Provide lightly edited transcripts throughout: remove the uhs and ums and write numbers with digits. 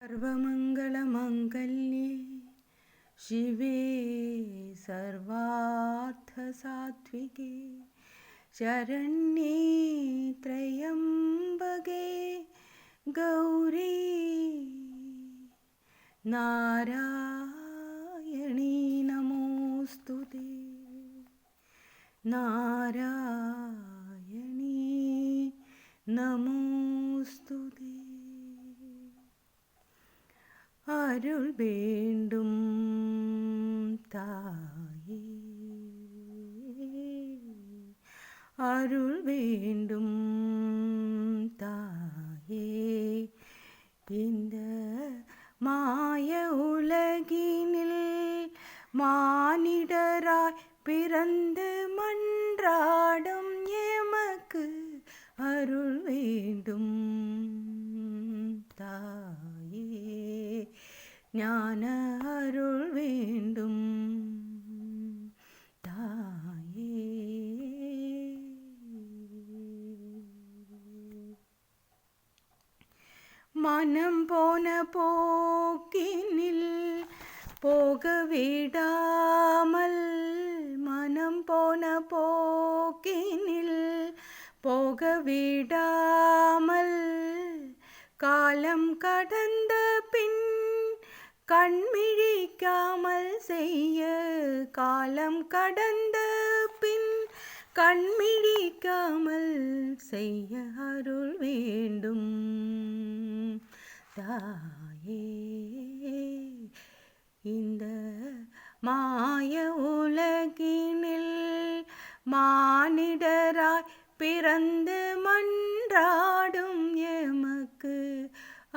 सर्वमङ्गलमङ्गल्ये शिवे सर्वार्थसात्विके शरण्ये त्र्यम्बके गौरी नारायणी नमोऽस्तुते नारायणी नमोऽस्तुते அருள் வேண்டும் தாயே அருள் வேண்டும் தாயே இந்த மாய உலகினில் மானிடராய் பிறந்து மன்றாடும் எமக்கு அருள் வேண்டும் தாயே ஞான அருள் வேண்டும் தாயே மனம் போன போக்கினில் போக விடாமல் மனம் போன போக்கினில் போக விடாமல் காலம் கடந்த பின் கண்மிழிக்காமல் செய்ய காலம் கடந்த பின் கண்மிழிக்காமல் செய்ய அருள் வேண்டும் தாயே இந்த மாய உலகினில் மானிடராய் பிறந்து மன்றாடும் எமக்கு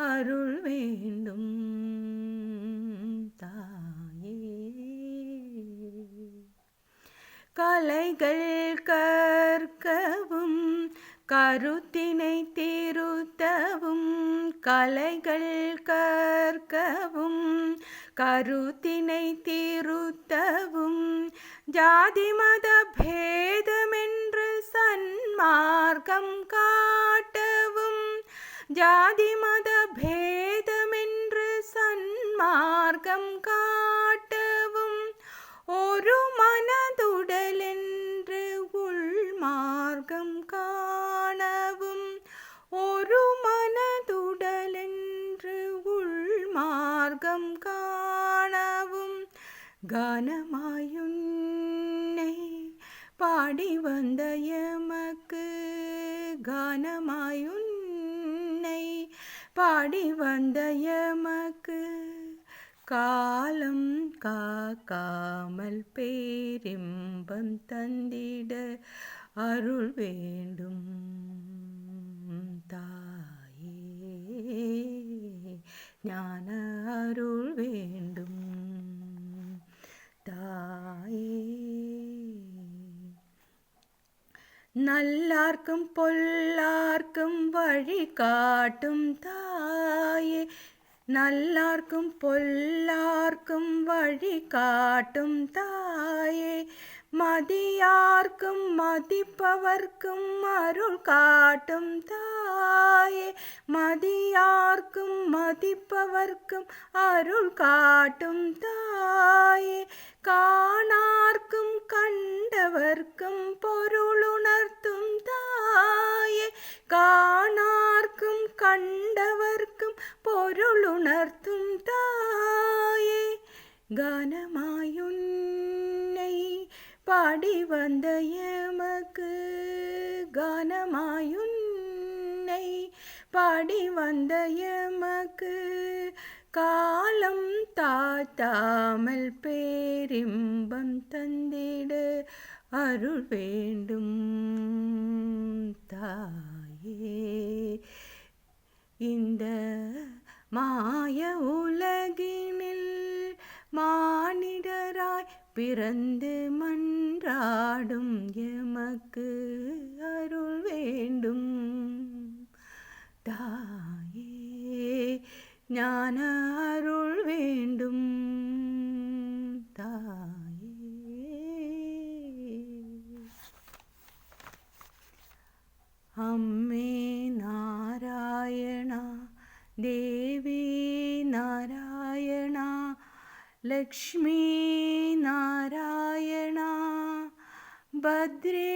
அருள் வேண்டும் தாயே கலைகள் கற்கவும் கருத்தினை திருத்தவும் கலைகள் கற்கவும் கருத்தினை திருத்தவும் ஜாதி மத பேதமென்று சன்மார்க்கம் காட்டவும் ஜாதி மத பேதமென்று சன்மார்க்கம் காட்டவும் ஒரு மனதுடலென்று உள்மார்க்கம் காணவும் ஒரு மனதுடலென்று உள்மார்க்கம் காணவும் கானமாயுன்னை பாடி வந்த எமக்கு கானமாயுன்னை பாடி வந்த எமக்கு காலம் காக்காமல் பேரின்பம் தந்திட அருள் வேண்டும் தாயே ஞான அருள் வேண்டும் தாயே நல்லார்க்கும் பொல்லார்க்கும் வழி காட்டும் தாயே நல்லார்க்கும் பொல்லார்க்கும் வழி காட்டும் தாயே மதியார்க்கும் மதிப்பவர்க்கும் அருள் காட்டும் தாயே மதியார்க்கும் மதிப்பவர்க்கும் அருள் காட்டும் தாயே காணார்க்கும் கண்டவர்க்கும் பொருளுணர்த்தும் தாயே காணார்க்கும் கண்டவர்க்கும் பொருளுணர்த்தும் தாயே கானமாயுன்னை பாடி வந்த எமக்கு கானமாயுன்னை பாடி வந்த எமக்கு காலம் தாத்தாமல் பேரின்பம் தந்திட அருள் வேண்டும் தாயே இந்த மாய உலகினில் மானிடராய் பிறந்து மன்றாடும் எமக்கு அருள் வேண்டும் தாயே ஞான அருள் வேண்டும் தாயே அம்மே நாராயணா தேவி നാരായണ ലക്ഷ്മീ നാരായണ ഭദ്രേ